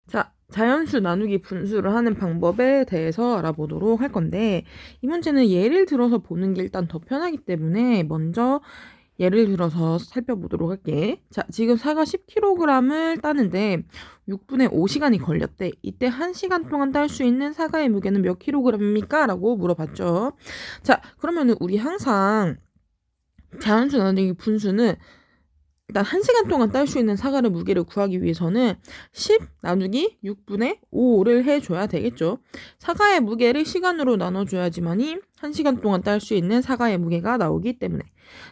자, 자연수 나누기 분수를 하는 방법에 대해서 알아보도록 할 건데, 이 문제는 예를 들어서 보는 게 일단 더 편하기 때문에 먼저 예를 들어서 살펴보도록 할게. 자, 지금 사과 10kg을 따는데 6분의 5시간이 걸렸대. 이때 1시간 동안 딸 수 있는 사과의 무게는 몇 kg입니까? 라고 물어봤죠. 자, 그러면은 우리 항상 자연수 나누기 분수는 일단 1시간 동안 딸 수 있는 사과의 무게를 구하기 위해서는 10 나누기 6분의 5를 해줘야 되겠죠. 사과의 무게를 시간으로 나눠줘야지만이 1시간 동안 딸 수 있는 사과의 무게가 나오기 때문에.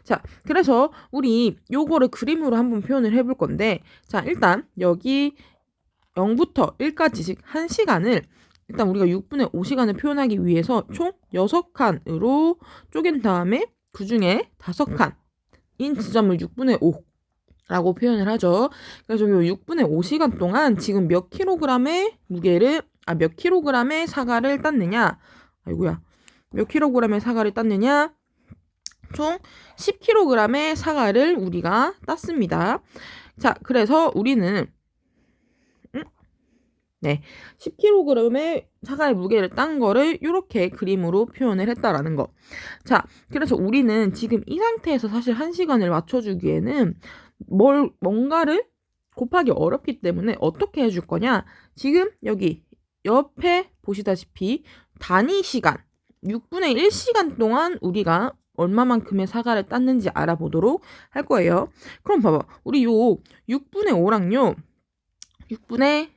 자, 그래서 우리 요거를 그림으로 한번 표현을 해볼 건데, 자, 일단 여기 0부터 1까지 즉 1시간을 일단 우리가 6분의 5시간을 표현하기 위해서 총 6칸으로 쪼갠 다음에 그 중에 5칸인 지점을 6분의 5 라고 표현을 하죠. 그래서 요 6분의 5시간 동안 지금 몇 킬로그램의 몇 킬로그램의 사과를 땄느냐? 아이고야. 몇 킬로그램의 사과를 땄느냐? 총 10kg의 사과를 우리가 땄습니다. 자, 그래서 우리는 10kg의 사과의 무게를 딴 거를 이렇게 그림으로 표현을 했다라는 거. 자, 그래서 우리는 지금 이 상태에서 사실 1시간을 맞춰주기에는 뭔가를 곱하기 어렵기 때문에 어떻게 해줄 거냐? 지금 여기 옆에 보시다시피 단위 시간 6분의 1시간 동안 우리가 얼마만큼의 사과를 땄는지 알아보도록 할 거예요. 그럼 봐봐. 우리 요 6분의 5랑요. 6분의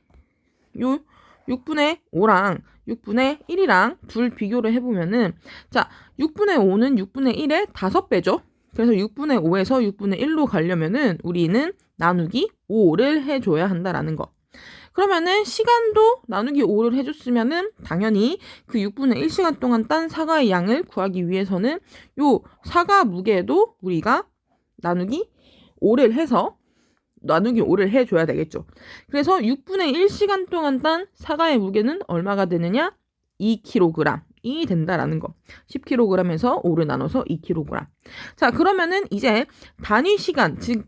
5랑 6분의 1이랑 둘 비교를 해보면은, 자, 6분의 5는 6분의 1의 5배죠. 그래서 6분의 5에서 6분의 1로 가려면은 우리는 나누기 5를 해줘야 한다라는 거. 그러면은 시간도 나누기 5를 해줬으면은 당연히 그 6분의 1시간 동안 딴 사과의 양을 구하기 위해서는 요 사과 무게도 우리가 나누기 5를 해줘야 되겠죠. 그래서 6분의 1시간 동안 딴 사과의 무게는 얼마가 되느냐? 2kg이 된다라는 거. 10kg에서 5를 나눠서 2kg. 자, 그러면은 이제 단위 시간, 즉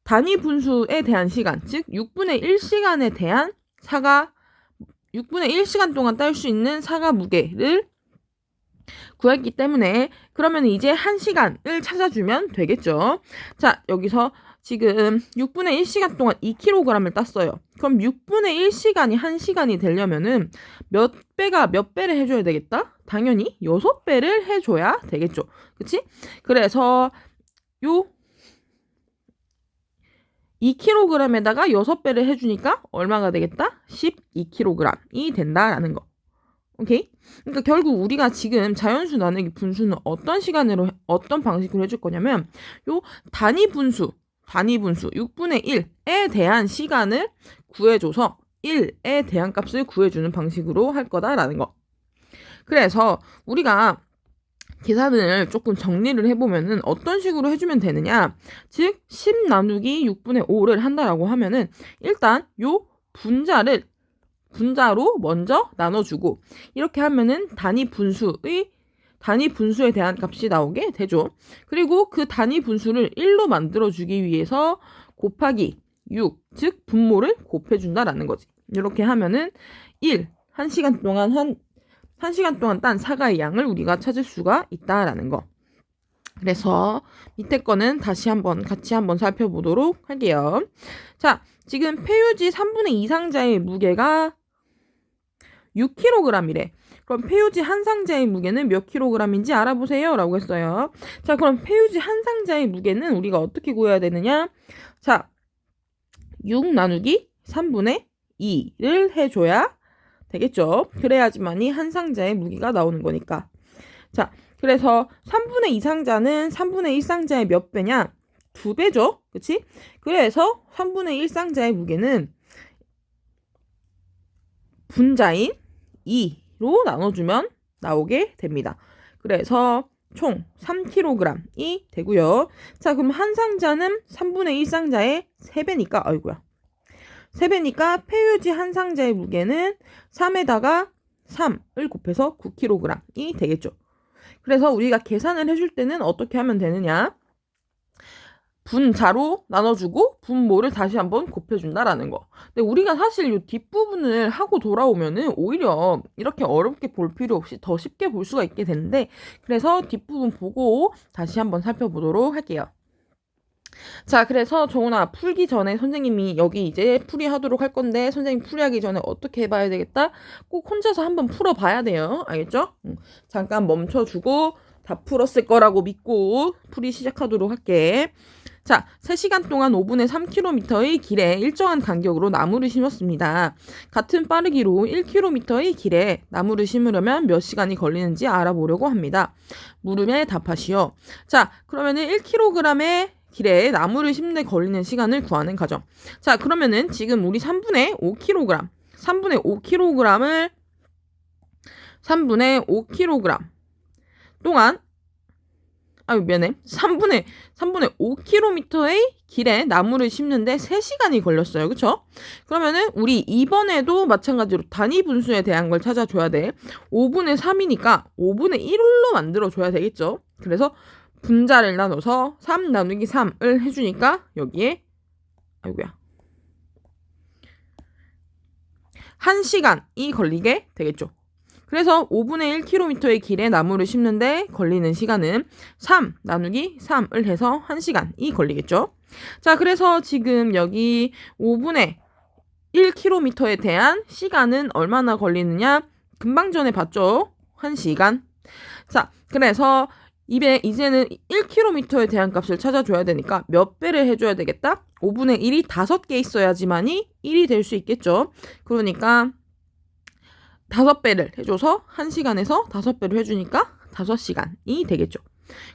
단위 분수에 대한 시간, 즉 6분의 1시간에 대한 6분의 1시간 동안 딸 수 있는 사과 무게를 구했기 때문에 그러면 이제 1시간을 찾아주면 되겠죠. 자, 여기서 지금 6분의 1시간 동안 2kg을 땄어요. 그럼 6분의 1시간이 1시간이 되려면은 몇 배를 해줘야 되겠다? 당연히 6배를 해줘야 되겠죠. 그치? 그래서 요 2kg에다가 6배를 해주니까 얼마가 되겠다? 12kg이 된다라는 거. 오케이? 그러니까 결국 우리가 지금 자연수 나누기 분수는 어떤 방식으로 해줄 거냐면 요 단위 분수 6분의 1에 대한 시간을 구해줘서 1에 대한 값을 구해주는 방식으로 할 거다라는 거. 그래서 우리가 계산을 조금 정리를 해보면은 어떤 식으로 해주면 되느냐. 즉, 10 나누기 6분의 5를 한다라고 하면은 일단 요 분자로 먼저 나눠주고 이렇게 하면은 단위 분수에 대한 값이 나오게 되죠. 그리고 그 단위 분수를 1로 만들어주기 위해서 곱하기 6, 즉 분모를 곱해준다라는 거지. 이렇게 하면은 1시간 동안 딴 사과의 양을 우리가 찾을 수가 있다라는 거. 그래서 밑에 거는 같이 한번 살펴보도록 할게요. 자, 지금 폐유지 3분의 2 상자의 무게가 6kg이래. 그럼 폐유지 한 상자의 무게는 몇 kg인지 알아보세요. 라고 했어요. 자, 그럼 폐유지 한 상자의 무게는 우리가 어떻게 구해야 되느냐? 자, 6 나누기 3분의 2를 해줘야 되겠죠. 그래야지만이 한 상자의 무게가 나오는 거니까. 자, 그래서 3분의 2 상자는 3분의 1 상자의 몇 배냐? 2배죠. 그치? 그래서 3분의 1 상자의 무게는 분자인 2로 나눠주면 나오게 됩니다. 그래서 총 3kg이 되고요. 자, 그럼 한 상자는 3분의 1 상자의 3배니까, 3배니까 폐유지 한 상자의 무게는 3에다가 3을 곱해서 9kg이 되겠죠. 그래서 우리가 계산을 해줄 때는 어떻게 하면 되느냐? 분자로 나눠주고 분모를 다시 한번 곱해준다라는 거. 근데 우리가 사실 이 뒷부분을 하고 돌아오면은 오히려 이렇게 어렵게 볼 필요 없이 더 쉽게 볼 수가 있게 되는데, 그래서 뒷부분 보고 다시 한번 살펴보도록 할게요. 자, 그래서 정훈아, 풀기 전에 선생님이 여기 이제 풀이하도록 할 건데, 선생님 풀이하기 전에 어떻게 해봐야 되겠다? 꼭 혼자서 한번 풀어봐야 돼요. 알겠죠? 잠깐 멈춰주고 다 풀었을 거라고 믿고 풀이 시작하도록 할게. 자, 3시간 동안 5분의 3km의 길에 일정한 간격으로 나무를 심었습니다. 같은 빠르기로 1km의 길에 나무를 심으려면 몇 시간이 걸리는지 알아보려고 합니다. 물음에 답하시오. 자, 그러면은 1kg의 길에 나무를 심는 데 걸리는 시간을 구하는 과정. 자, 그러면은 지금 우리 3분의 5kg 동안, 미안해. 3분의 5km의 길에 나무를 심는데 3시간이 걸렸어요. 그쵸? 그러면은 우리 이번에도 마찬가지로 단위 분수에 대한 걸 찾아줘야 돼. 5분의 3이니까 5분의 1로 만들어줘야 되겠죠? 그래서 분자를 나눠서 3 나누기 3을 해주니까 여기에 1시간이 걸리게 되겠죠. 그래서 5분의 1km의 길에 나무를 심는데 걸리는 시간은 3 나누기 3을 해서 1시간이 걸리겠죠. 자, 그래서 지금 여기 5분의 1km에 대한 시간은 얼마나 걸리느냐? 금방 전에 봤죠? 1시간. 자, 그래서 이제는 1km에 대한 값을 찾아줘야 되니까 몇 배를 해줘야 되겠다? 5분의 1이 5개 있어야지만이 1이 될 수 있겠죠. 그러니까 5배를 해줘서 1시간에서 5배를 해주니까 5시간이 되겠죠.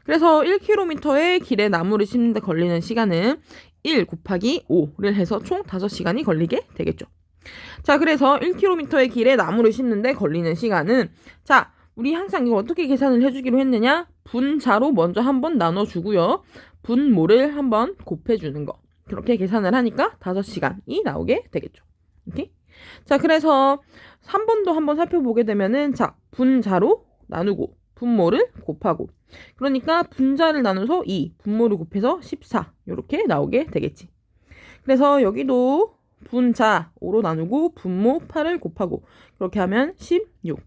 그래서 1km의 길에 나무를 심는데 걸리는 시간은 1 곱하기 5를 해서 총 5시간이 걸리게 되겠죠. 자, 그래서 1km의 길에 나무를 심는데 걸리는 시간은, 자, 우리 항상 이거 어떻게 계산을 해주기로 했느냐? 분자로 먼저 한번 나눠주고요. 분모를 한번 곱해주는 거. 그렇게 계산을 하니까 5시간이 나오게 되겠죠. 오케이? 자, 그래서 3번도 한번 살펴보게 되면은, 자, 분자로 나누고 분모를 곱하고, 그러니까 분자를 나눠서 2, 분모를 곱해서 14 이렇게 나오게 되겠지. 그래서 여기도 분자 5로 나누고 분모 8을 곱하고 그렇게 하면 16.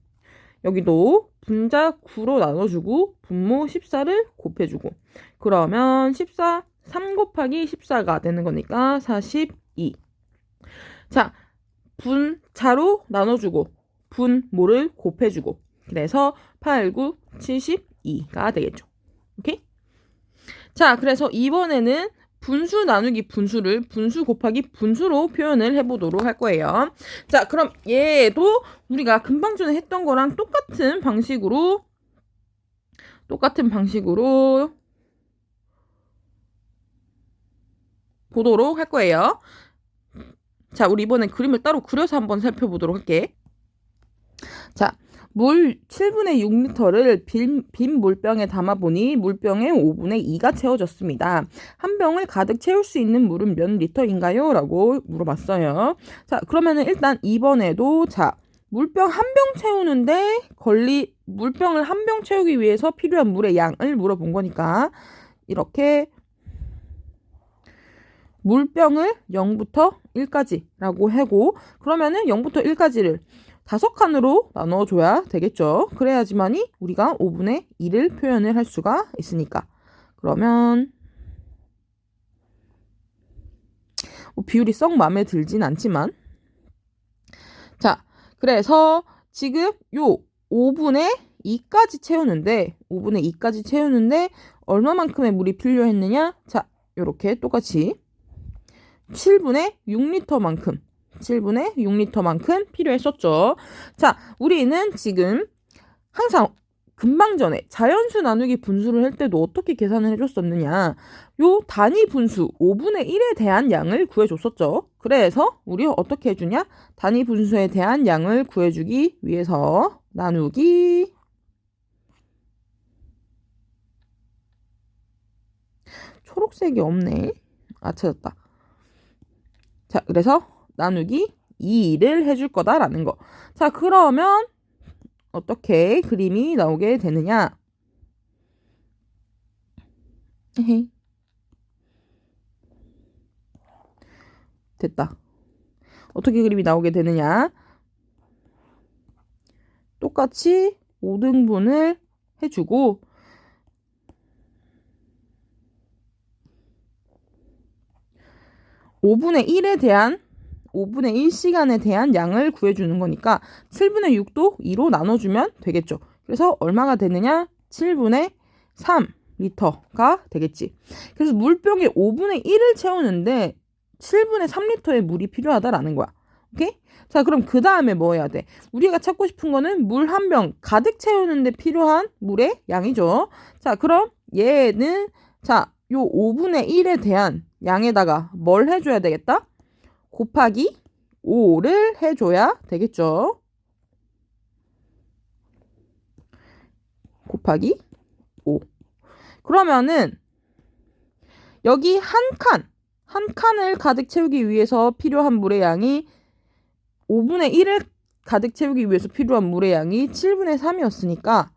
여기도 분자 9로 나눠주고 분모 14를 곱해주고 그러면 14, 3 곱하기 14가 되는 거니까 42. 자, 분자로 나눠주고 분모를 곱해주고 그래서 8, 9, 72가 되겠죠. 오케이? 자, 그래서 이번에는 분수 나누기 분수를 분수 곱하기 분수로 표현을 해보도록 할 거예요. 자, 그럼 얘도 우리가 금방 전에 했던 거랑 똑같은 방식으로 보도록 할 거예요. 자, 우리 이번엔 그림을 따로 그려서 한번 살펴보도록 할게. 자, 물 7분의 6리터를 빈 물병에 담아보니 물병의 5분의 2가 채워졌습니다. 한 병을 가득 채울 수 있는 물은 몇 리터인가요? 라고 물어봤어요. 자, 그러면은 일단 이번에도 자, 물병 한 병 채우는데 물병을 한 병 채우기 위해서 필요한 물의 양을 물어본 거니까 이렇게 물병을 0부터 1까지라고 하고 그러면은 0부터 1까지를 5칸으로 나눠줘야 되겠죠. 그래야지만이 우리가 5분의 2를 표현을 할 수가 있으니까. 그러면 비율이 썩 마음에 들진 않지만 자, 그래서 지금 요 5분의 2까지 채우는데 얼마만큼의 물이 필요했느냐? 자, 요렇게 똑같이 7분의 6리터만큼 필요했었죠. 자, 우리는 지금 항상 금방 전에 자연수 나누기 분수를 할 때도 어떻게 계산을 해줬었느냐. 요 단위 분수 5분의 1에 대한 양을 구해줬었죠. 그래서 우리 어떻게 해주냐. 단위 분수에 대한 양을 구해주기 위해서 나누기 초록색이 없네. 찾았다. 자, 그래서 나누기 2를 해줄 거다라는 거. 자, 그러면 어떻게 그림이 나오게 되느냐? 됐다. 어떻게 그림이 나오게 되느냐? 똑같이 5등분을 해주고 5분의 1시간에 대한 양을 구해주는 거니까 7분의 6도 2로 나눠주면 되겠죠. 그래서 얼마가 되느냐? 7분의 3리터가 되겠지. 그래서 물병에 5분의 1을 채우는데 7분의 3리터의 물이 필요하다라는 거야. 오케이? 자, 그럼 그 다음에 뭐 해야 돼? 우리가 찾고 싶은 거는 물 한 병 가득 채우는데 필요한 물의 양이죠. 자, 그럼 얘는 자, 요 5분의 1에 대한 양에다가 뭘 해줘야 되겠다? 곱하기 5를 해줘야 되겠죠. 곱하기 5. 그러면은 여기 한 칸을 가득 채우기 위해서 필요한 물의 양이 5분의 1을 가득 채우기 위해서 필요한 물의 양이 7분의 3이었으니까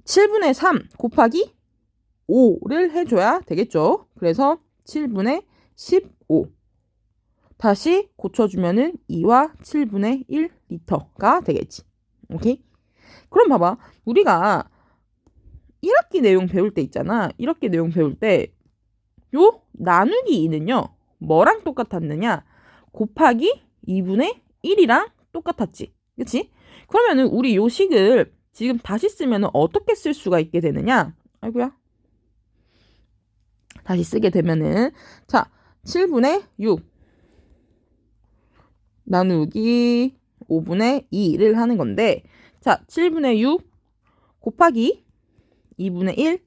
7분의 3 곱하기 5를 해줘야 되겠죠. 그래서 7분의 15. 다시 고쳐주면은 2와 7분의 1리터가 되겠지. 오케이? 그럼 봐봐. 우리가 1학기 내용 배울 때 있잖아. 1학기 내용 배울 때 요 나누기 2는요. 뭐랑 똑같았느냐? 곱하기 2분의 1이랑 똑같았지. 그치? 그러면은 우리 요 식을 지금 다시 쓰면은 어떻게 쓸 수가 있게 되느냐? 아이고야. 다시 쓰게 되면은 자, 7분의 6 나누기 5분의 2를 하는 건데 자, 7분의 6 곱하기 2분의 1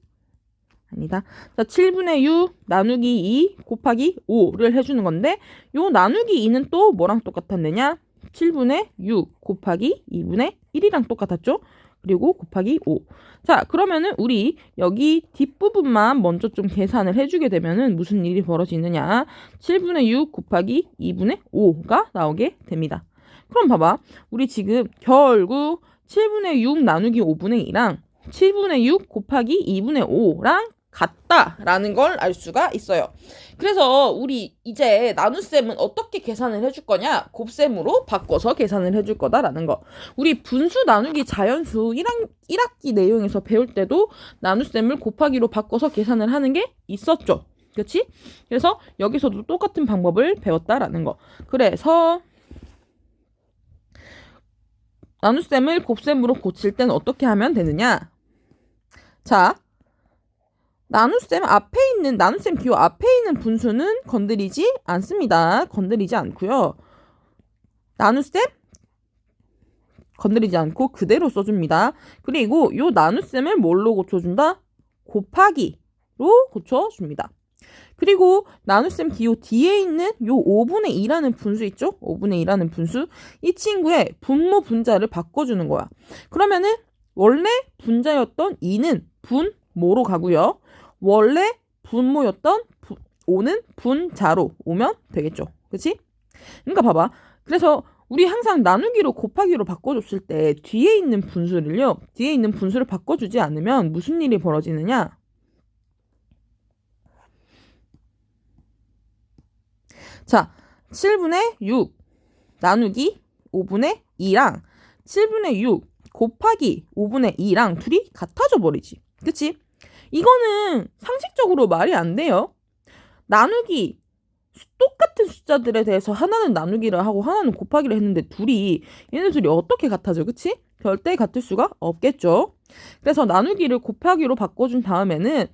아니다. 자, 7분의 6 나누기 2 곱하기 5를 해주는 건데 요 나누기 2는 또 뭐랑 똑같았느냐? 7분의 6 곱하기 2분의 1이랑 똑같았죠? 그리고 곱하기 5. 자, 그러면은 우리 여기 뒷부분만 먼저 좀 계산을 해주게 되면은 무슨 일이 벌어지느냐? 7분의 6 곱하기 2분의 5가 나오게 됩니다. 그럼 봐봐. 우리 지금 결국 7분의 6 나누기 5분의 2랑 7분의 6 곱하기 2분의 5랑 같다라는 걸 알 수가 있어요. 그래서 우리 이제 나눗셈은 어떻게 계산을 해줄 거냐? 곱셈으로 바꿔서 계산을 해줄 거다라는 거. 우리 분수 나누기 자연수 1학기 내용에서 배울 때도 나눗셈을 곱하기로 바꿔서 계산을 하는 게 있었죠. 그렇지? 그래서 여기서도 똑같은 방법을 배웠다라는 거. 그래서 나눗셈을 곱셈으로 고칠 때는 어떻게 하면 되느냐? 자, 나눗셈 기호 앞에 있는 분수는 건드리지 않습니다. 건드리지 않고요. 나눗셈 건드리지 않고 그대로 써줍니다. 그리고 요 나눗셈을 뭘로 고쳐준다? 곱하기로 고쳐줍니다. 그리고 나눗셈 기호 뒤에 있는 요 5분의 2라는 분수 있죠? 5분의 2라는 분수. 이 친구의 분모 분자를 바꿔주는 거야. 그러면은 원래 분자였던 2는 분모로 가고요. 원래 분모였던 5는 분자로 오면 되겠죠. 그치? 그러니까 봐봐. 그래서 우리 항상 나누기로 곱하기로 바꿔줬을 때 뒤에 있는 분수를 바꿔주지 않으면 무슨 일이 벌어지느냐? 자, 7분의 6 나누기 5분의 2랑 7분의 6 곱하기 5분의 2랑 둘이 같아져 버리지. 그치? 이거는 상식적으로 말이 안 돼요. 나누기 똑같은 숫자들에 대해서 하나는 나누기를 하고 하나는 곱하기를 했는데 얘네 둘이 어떻게 같아져? 그치? 절대 같을 수가 없겠죠. 그래서 나누기를 곱하기로 바꿔준 다음에는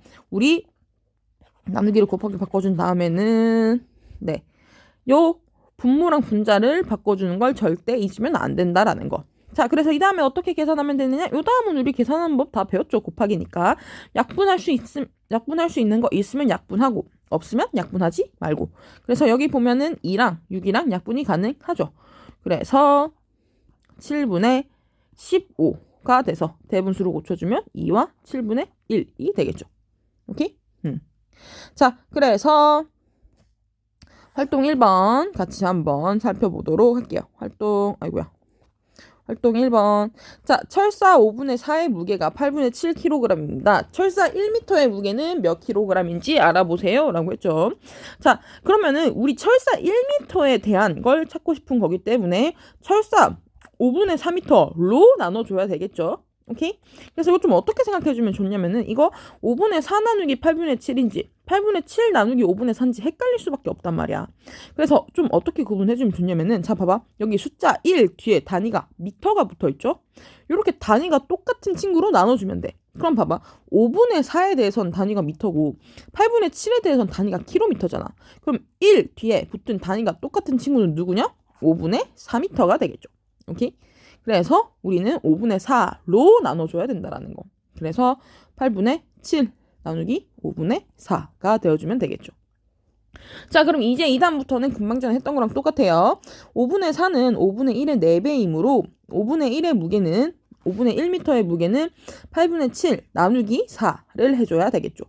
네, 요 분모랑 분자를 바꿔주는 걸 절대 잊으면 안 된다라는 거. 자, 그래서 이 다음에 어떻게 계산하면 되느냐? 요 다음은 우리 계산하는 법 다 배웠죠. 곱하기니까. 약분할 수 있는 거 있으면 약분하고 없으면 약분하지 말고. 그래서 여기 보면은 2랑 6이랑 약분이 가능하죠. 그래서 7분의 15가 돼서 대분수로 고쳐주면 2와 7분의 1이 되겠죠. 오케이? 자, 그래서 활동 1번 같이 한번 살펴보도록 할게요. 활동 활동 1번. 자, 철사 5분의 4의 무게가 8분의 7kg입니다. 철사 1m의 무게는 몇 kg인지 알아보세요. 라고 했죠. 자, 그러면은 우리 철사 1m에 대한 걸 찾고 싶은 거기 때문에 철사 5분의 4m로 나눠줘야 되겠죠. 오케이? 그래서 이거 좀 어떻게 생각해주면 좋냐면은 이거 5분의 4 나누기 8분의 7인지 8분의 7 나누기 5분의 4인지 헷갈릴 수밖에 없단 말이야. 그래서 좀 어떻게 구분해주면 좋냐면은 자 봐봐. 여기 숫자 1 뒤에 단위가 미터가 붙어있죠? 이렇게 단위가 똑같은 친구로 나눠주면 돼. 그럼 봐봐. 5분의 4에 대해서는 단위가 미터고 8분의 7에 대해서는 단위가 킬로미터잖아. 그럼 1 뒤에 붙은 단위가 똑같은 친구는 누구냐? 5분의 4미터가 되겠죠. 오케이? 그래서 우리는 5분의 4로 나눠줘야 된다라는 거. 그래서 8분의 7 나누기 5분의 4가 되어주면 되겠죠. 자, 그럼 이제 2단부터는 금방 전에 했던 거랑 똑같아요. 5분의 4는 5분의 1의 4배이므로 5분의 1의 무게는 5분의 1m의 무게는 8분의 7 나누기 4를 해줘야 되겠죠.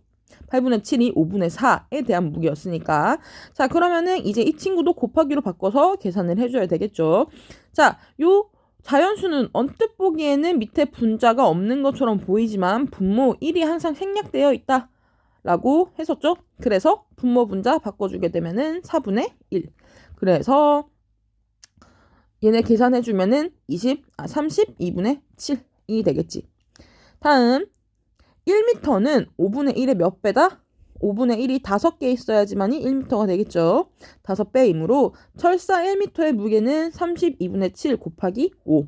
8분의 7이 5분의 4에 대한 무게였으니까. 자, 그러면은 이제 이 친구도 곱하기로 바꿔서 계산을 해줘야 되겠죠. 자, 요 자연수는 언뜻 보기에는 밑에 분자가 없는 것처럼 보이지만 분모 1이 항상 생략되어 있다 라고 했었죠. 그래서 분모 분자 바꿔주게 되면은 4분의 1. 그래서 얘네 계산해주면은 32분의 7이 되겠지. 다음 1m는 5분의 1의 몇 배다? 5분의 1이 5개 있어야지만이 1m가 되겠죠. 5배이므로 철사 1m의 무게는 32분의 7 곱하기 5.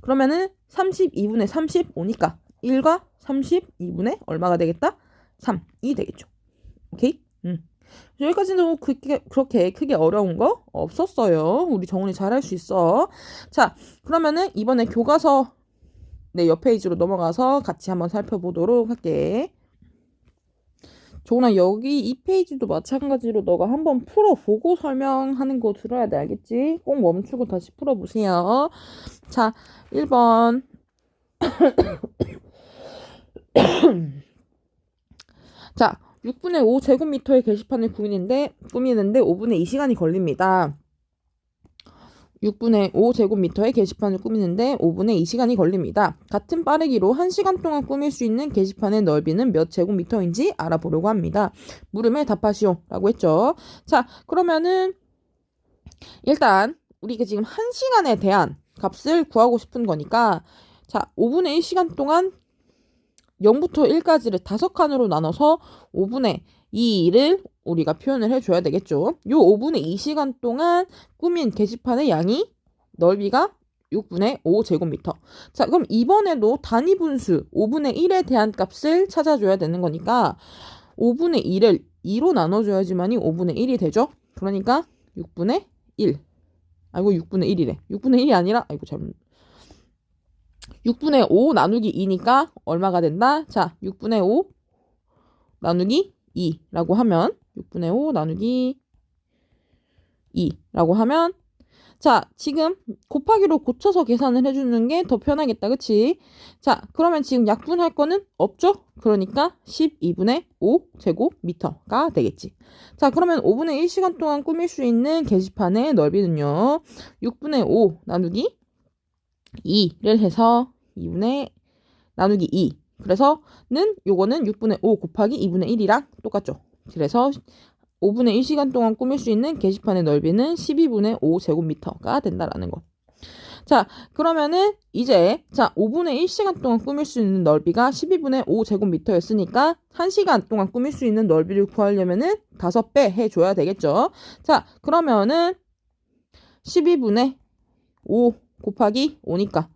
그러면은 32분의 35니까 1과 32분의 얼마가 되겠다? 3이 되겠죠. 오케이? 여기까지는 그렇게 크게 어려운 거 없었어요. 우리 정훈이 잘할 수 있어. 자, 그러면은 이번에 교과서 옆 페이지로 넘어가서 같이 한번 살펴보도록 할게. 정훈아, 여기 이 페이지도 마찬가지로 너가 한번 풀어보고 설명하는 거 들어야 돼. 알겠지? 꼭 멈추고 다시 풀어보세요. 자, 1번. 자, 6분의 5 제곱미터의 게시판을 꾸미는데 5분의 2시간이 걸립니다. 6분의 5 제곱미터의 게시판을 꾸미는데 5분의 2시간이 걸립니다. 같은 빠르기로 1시간 동안 꾸밀 수 있는 게시판의 넓이는 몇 제곱미터인지 알아보려고 합니다. 물음에 답하시오 라고 했죠. 자, 그러면은 일단 우리가 지금 1시간에 대한 값을 구하고 싶은 거니까 자, 5분의 1시간 동안 0부터 1까지를 5칸으로 나눠서 5분의 2를 우리가 표현을 해줘야 되겠죠. 요 5분의 2시간 동안 꾸민 게시판의 양이 넓이가 6분의 5 제곱미터. 자, 그럼 이번에도 단위 분수 5분의 1에 대한 값을 찾아줘야 되는 거니까 5분의 2를 2로 나눠줘야지만이 5분의 1이 되죠. 그러니까 6분의 1. 아이고 6분의 1이래. 6분의 1이 아니라 6분의 5 나누기 2니까 얼마가 된다? 자, 6분의 5 나누기 2라고 하면 6분의 5 나누기 2라고 하면 자, 지금 곱하기로 고쳐서 계산을 해주는 게 더 편하겠다. 그치? 자, 그러면 지금 약분할 거는 없죠? 그러니까 12분의 5 제곱미터가 되겠지. 자, 그러면 5분의 1시간 동안 꾸밀 수 있는 게시판의 넓이는요. 6분의 5 나누기 2를 해서 2분의 나누기 2. 그래서는 요거는 6분의 5 곱하기 2분의 1이랑 똑같죠. 그래서 5분의 1시간 동안 꾸밀 수 있는 게시판의 넓이는 12분의 5 제곱미터가 된다라는 거. 자, 그러면은 이제 자 5분의 1시간 동안 꾸밀 수 있는 넓이가 12분의 5 제곱미터였으니까 1시간 동안 꾸밀 수 있는 넓이를 구하려면은 5배 해줘야 되겠죠. 자, 그러면은 12분의 5 곱하기 5니까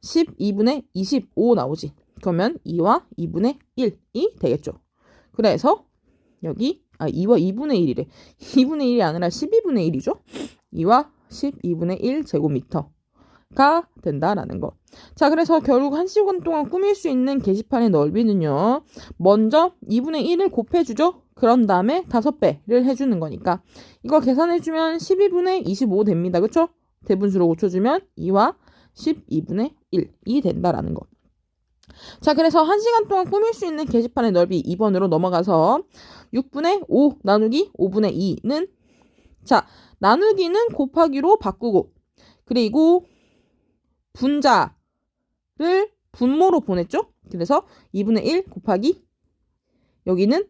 12분의 25 나오지. 그러면 2와 2분의 1이 되겠죠. 그래서 여기 2와 2분의 1이래. 2분의 1이 아니라 12분의 1이죠. 2와 12분의 1 제곱미터가 된다라는 거. 자, 그래서 결국 1시간 동안 꾸밀 수 있는 게시판의 넓이는요. 먼저 2분의 1을 곱해주죠. 그런 다음에 5배를 해주는 거니까 이거 계산해주면 12분의 25 됩니다. 그쵸? 대분수로 고쳐주면 2와 12분의 1이 된다라는 거. 자, 그래서 1시간 동안 꾸밀 수 있는 게시판의 넓이 2번으로 넘어가서 6분의 5 나누기 5분의 2는 자, 나누기는 곱하기로 바꾸고 그리고 분자를 분모로 보냈죠? 그래서 2분의 1 곱하기 여기는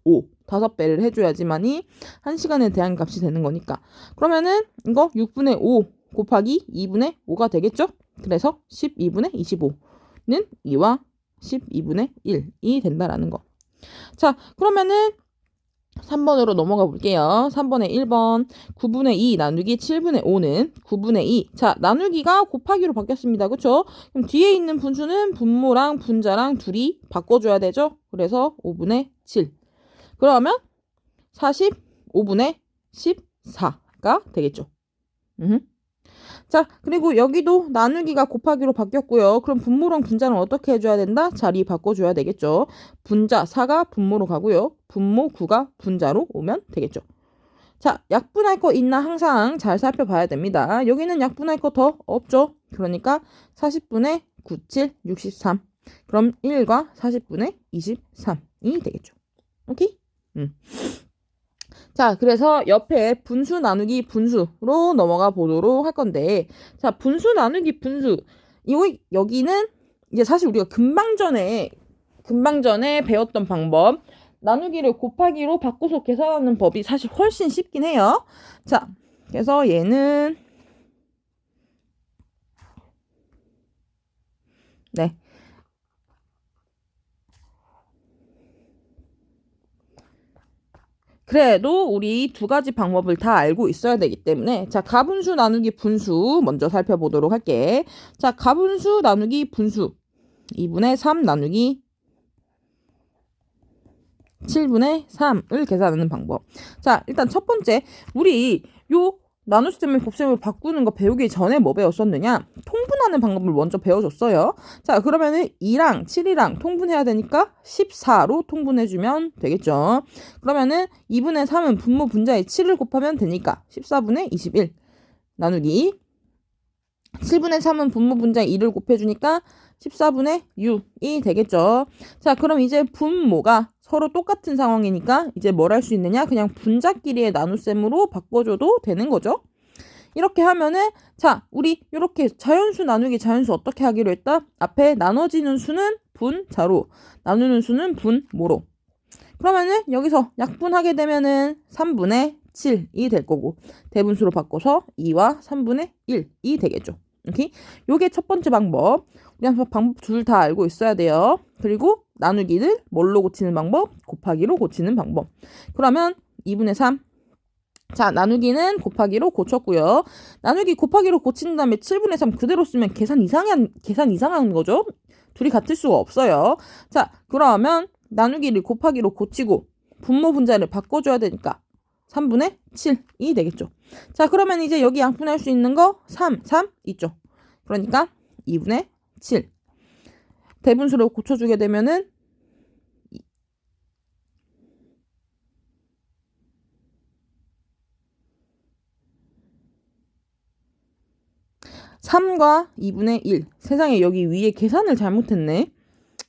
5. 5배를 해줘야지만이 1시간에 대한 값이 되는 거니까. 그러면은 이거 6분의 5 곱하기 2분의 5가 되겠죠? 그래서 12분의 25는 2와 12분의 1이 된다라는 거. 자, 그러면은 3번으로 넘어가 볼게요. 3번에 1번 9분의 2 나누기 7분의 5는 9분의 2. 자, 나누기가 곱하기로 바뀌었습니다. 그쵸? 그럼 뒤에 있는 분수는 분모랑 분자랑 둘이 바꿔줘야 되죠? 그래서 5분의 7. 그러면 45분의 14가 되겠죠. 자, 그리고 여기도 나누기가 곱하기로 바뀌었고요. 그럼 분모랑 분자는 어떻게 해줘야 된다? 자리 바꿔줘야 되겠죠. 분자 4가 분모로 가고요. 분모 9가 분자로 오면 되겠죠. 자, 약분할 거 있나 항상 잘 살펴봐야 됩니다. 여기는 약분할 거 더 없죠. 그러니까 40분의 9, 7, 63. 그럼 1과 40분의 23이 되겠죠. 오케이? 자, 그래서 옆에 분수 나누기 분수로 넘어가 보도록 할 건데, 자, 분수 나누기 분수. 여기는 이제 사실 우리가 금방 전에 배웠던 방법, 나누기를 곱하기로 바꿔서 계산하는 법이 사실 훨씬 쉽긴 해요. 자, 그래서 얘는 네. 그래도 우리 두 가지 방법을 다 알고 있어야 되기 때문에 자, 가분수 나누기 분수 먼저 살펴보도록 할게. 자, 가분수 나누기 분수 2분의 3 나누기 7분의 3을 계산하는 방법. 자, 일단 첫 번째 우리 요 나눗셈을 곱셈으로 바꾸는 거 배우기 전에 뭐 배웠었느냐? 통분하는 방법을 먼저 배워줬어요. 자, 그러면은 2랑 7이랑 통분해야 되니까 14로 통분해주면 되겠죠. 그러면은 2분의 3은 분모 분자에 7을 곱하면 되니까 14분의 21 나누기 7분의 3은 분모 분자에 2를 곱해주니까 14분의 6이 되겠죠. 자, 그럼 이제 분모가 서로 똑같은 상황이니까 이제 뭘 할 수 있느냐? 그냥 분자끼리의 나눗셈으로 바꿔줘도 되는 거죠. 이렇게 하면은 자, 우리 이렇게 자연수 나누기 자연수 어떻게 하기로 했다? 앞에 나눠지는 수는 분자로, 나누는 수는 분모로. 그러면은 여기서 약분하게 되면은 3분의 7이 될 거고 대분수로 바꿔서 2와 3분의 1이 되겠죠. 오케이? 요게 첫 번째 방법. 우리 한번 방법 둘 다 알고 있어야 돼요. 그리고 나누기를 뭘로 고치는 방법? 곱하기로 고치는 방법. 그러면 2분의 3. 자, 나누기는 곱하기로 고쳤고요. 나누기 곱하기로 고친 다음에 7분의 3 그대로 쓰면 계산 이상한 거죠. 둘이 같을 수가 없어요. 자, 그러면 나누기를 곱하기로 고치고 분모 분자를 바꿔줘야 되니까 3분의 7이 되겠죠. 자, 그러면 이제 여기 양분할 수 있는 거 3 있죠. 그러니까 2분의 7. 대분수로 고쳐주게 되면은 3과 2분의 1. 세상에 여기 위에 계산을 잘못했네.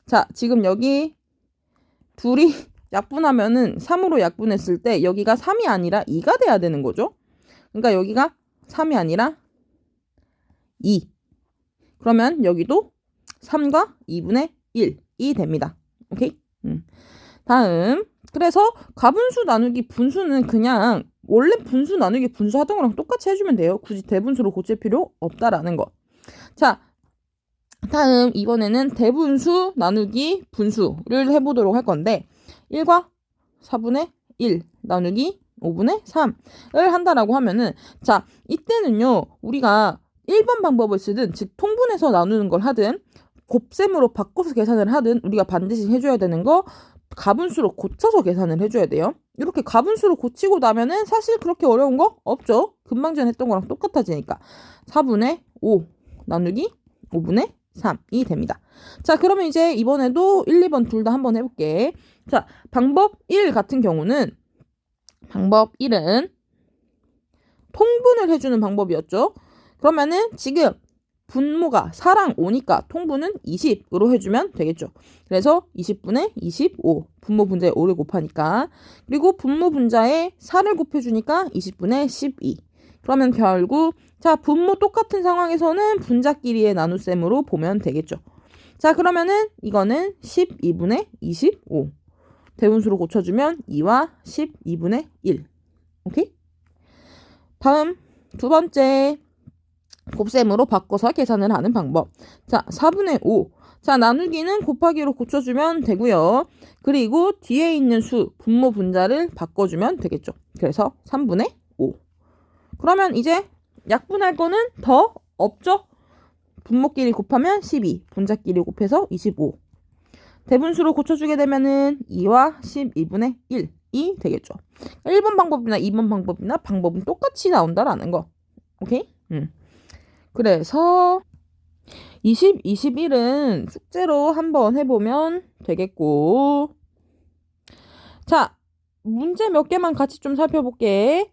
자, 지금 여기 둘이 약분하면은 3으로 약분했을 때 여기가 3이 아니라 2가 돼야 되는 거죠. 그러니까 여기가 3이 아니라 2. 그러면 여기도 3과 2분의 1이 됩니다. 오케이? 다음. 그래서 가분수 나누기 분수는 그냥 원래 분수 나누기 분수 하던 거랑 똑같이 해주면 돼요. 굳이 대분수로 고칠 필요 없다라는 거. 자, 다음 이번에는 대분수 나누기 분수를 해보도록 할 건데 1과 4분의 1 나누기 5분의 3을 한다라고 하면은 자, 이때는요 우리가 1번 방법을 쓰든 즉 통분해서 나누는 걸 하든 곱셈으로 바꿔서 계산을 하든 우리가 반드시 해줘야 되는 거 가분수로 고쳐서 계산을 해줘야 돼요. 이렇게 가분수로 고치고 나면은 사실 그렇게 어려운 거 없죠. 금방 전 했던 거랑 똑같아지니까 4분의 5 나누기 5분의 3이 됩니다. 자, 그러면 이제 이번에도 1, 2번 둘 다 한번 해볼게. 자, 방법 1 같은 경우는 방법 1은 통분을 해주는 방법이었죠. 그러면은 지금 분모가 4랑 5니까 통분은 20으로 해주면 되겠죠. 그래서 20분의 25 분모 분자에 5를 곱하니까 그리고 분모 분자에 4를 곱해주니까 20분의 12. 그러면 결국 자, 분모 똑같은 상황에서는 분자끼리의 나눗셈으로 보면 되겠죠. 자, 그러면은 이거는 12분의 25. 대분수로 고쳐주면 2와 12분의 1. 오케이? 다음 두 번째 곱셈으로 바꿔서 계산을 하는 방법. 자, 4분의 5. 자, 나누기는 곱하기로 고쳐주면 되고요. 그리고 뒤에 있는 수, 분모 분자를 바꿔주면 되겠죠. 그래서 3분의 5. 그러면 이제 약분할 거는 더 없죠? 분모끼리 곱하면 12, 분자끼리 곱해서 25. 대분수로 고쳐주게 되면은 2와 12분의 1이 되겠죠. 1번 방법이나 2번 방법이나 방법은 똑같이 나온다라는 거. 오케이? 그래서 20, 21은 숙제로 한번 해보면 되겠고. 자, 문제 몇 개만 같이 좀 살펴볼게.